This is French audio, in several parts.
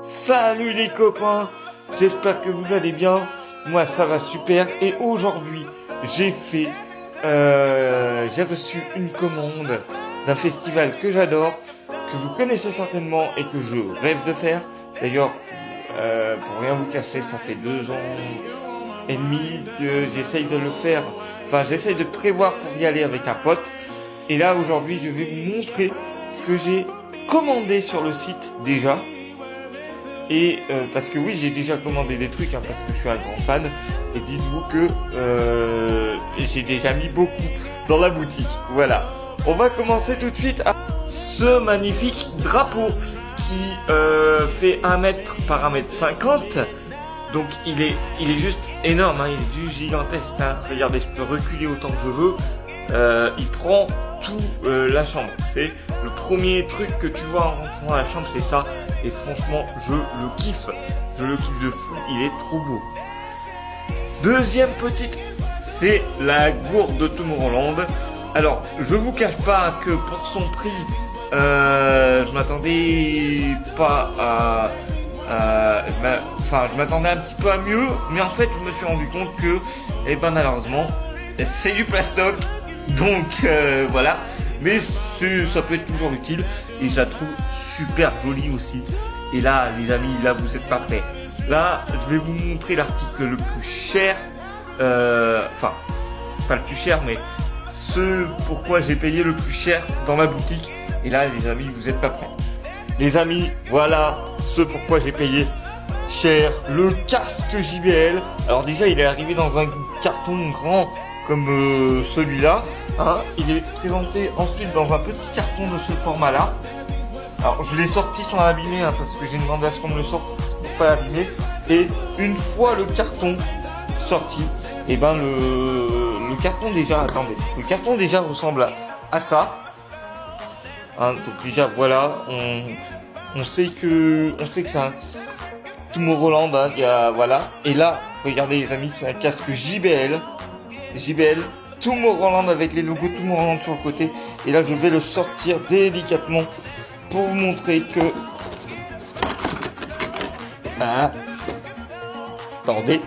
Salut les copains, j'espère que vous allez bien. Moi ça va super et aujourd'hui j'ai reçu une commande d'un festival que j'adore, que vous connaissez certainement et que je rêve de faire. D'ailleurs, pour rien vous cacher, ça fait 2 ans et demi que j'essaye de le faire. Enfin, j'essaye de prévoir pour y aller avec un pote. Et là aujourd'hui je vais vous montrer ce que j'ai commandé sur le site déjà. Et parce que oui, j'ai déjà commandé des trucs, parce que je suis un grand fan. Et dites-vous que j'ai déjà mis beaucoup dans la boutique. Voilà. On va commencer tout de suite à ce magnifique drapeau qui fait 1 mètre par 1,50 m. Donc il est juste énorme, il est du gigantesque. Regardez, je peux reculer autant que je veux. Il prend tout la chambre. C'est le premier truc que tu vois en rentrant dans la chambre, c'est ça. Et franchement, je le kiffe. Je le kiffe de fou. Il est trop beau. Deuxième petite, c'est la gourde de Tomorrowland. Alors, je vous cache pas que pour son prix, je m'attendais pas à je m'attendais un petit peu à mieux, mais en fait, je me suis rendu compte que, malheureusement, c'est du plastoc. Donc voilà, mais ça peut être toujours utile et je la trouve super jolie aussi. Et là les amis, là vous êtes pas prêts. Là je vais vous montrer l'article le plus cher, enfin pas le plus cher mais ce pourquoi j'ai payé le plus cher dans ma boutique. Et là les amis, vous êtes pas prêts. Les amis, voilà ce pourquoi j'ai payé cher, le casque JBL. Alors déjà il est arrivé dans un carton grand comme celui-là, il est présenté ensuite dans un petit carton de ce format-là. Alors je l'ai sorti sans l'abîmer, parce que j'ai demandé à ce qu'on me le sorte pour pas l'abîmer. Et une fois le carton sorti, et le carton déjà, attendez, le carton déjà ressemble à ça. Donc déjà voilà, on sait que c'est un Tomorrowland, voilà. Et là, regardez les amis, c'est un casque JBL Tomorrowland avec les logos Tomorrowland sur le côté. Et là je vais le sortir délicatement pour vous montrer que attendez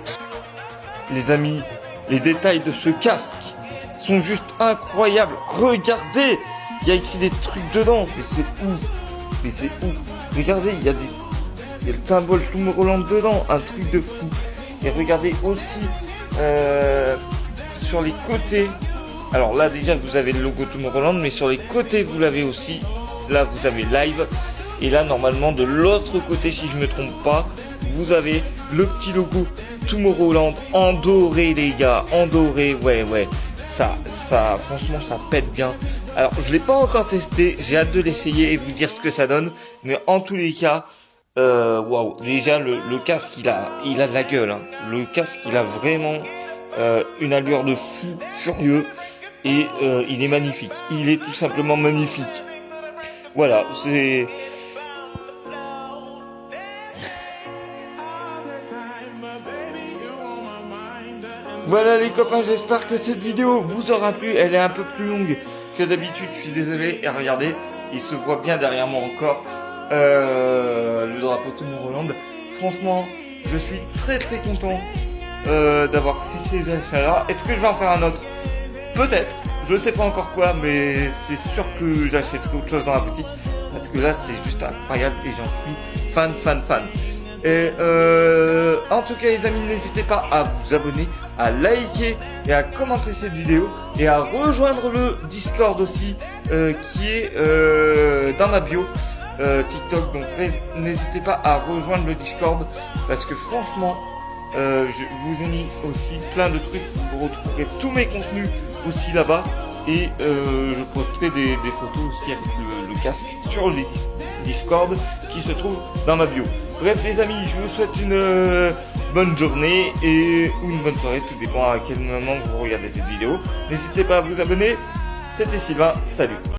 les amis, les détails de ce casque sont juste incroyables. Regardez, il y a écrit des trucs dedans, mais c'est ouf, regardez, il y a le symbole Tomorrowland dedans, un truc de fou. Et regardez aussi sur les côtés, alors là déjà vous avez le logo Tomorrowland, mais sur les côtés vous l'avez aussi. Là vous avez live, et là normalement de l'autre côté, si je me trompe pas, vous avez le petit logo Tomorrowland en doré les gars, en doré. Ouais, ça franchement ça pète bien. Alors je l'ai pas encore testé, j'ai hâte de l'essayer et vous dire ce que ça donne, mais en tous les cas waouh, déjà le casque il a de la gueule, le casque il a vraiment une allure de fou furieux et il est magnifique, il est tout simplement magnifique. Voilà, c'est voilà les copains, j'espère que cette vidéo vous aura plu. Elle est un peu plus longue que d'habitude, je suis désolé. Et regardez, il se voit bien derrière moi encore le drapeau Tomorrowland. Franchement, je suis très content d'avoir fait ces achats-là. Est-ce que je vais en faire un autre? Peut-être, je sais pas encore quoi, mais c'est sûr que j'achèterai autre chose dans la boutique parce que là c'est juste incroyable et j'en suis fan. Et en tout cas les amis, n'hésitez pas à vous abonner, à liker et à commenter cette vidéo et à rejoindre le Discord aussi qui est dans ma bio TikTok. Donc n'hésitez pas à rejoindre le Discord parce que franchement je vous ai mis aussi plein de trucs. Vous retrouverez tous mes contenus aussi là-bas et je posterai des photos aussi avec le casque sur le Discord qui se trouve dans ma bio. Bref les amis, je vous souhaite une bonne journée ou une bonne soirée, tout dépend à quel moment vous regardez cette vidéo. N'hésitez pas à vous abonner. C'était Sylvain, salut.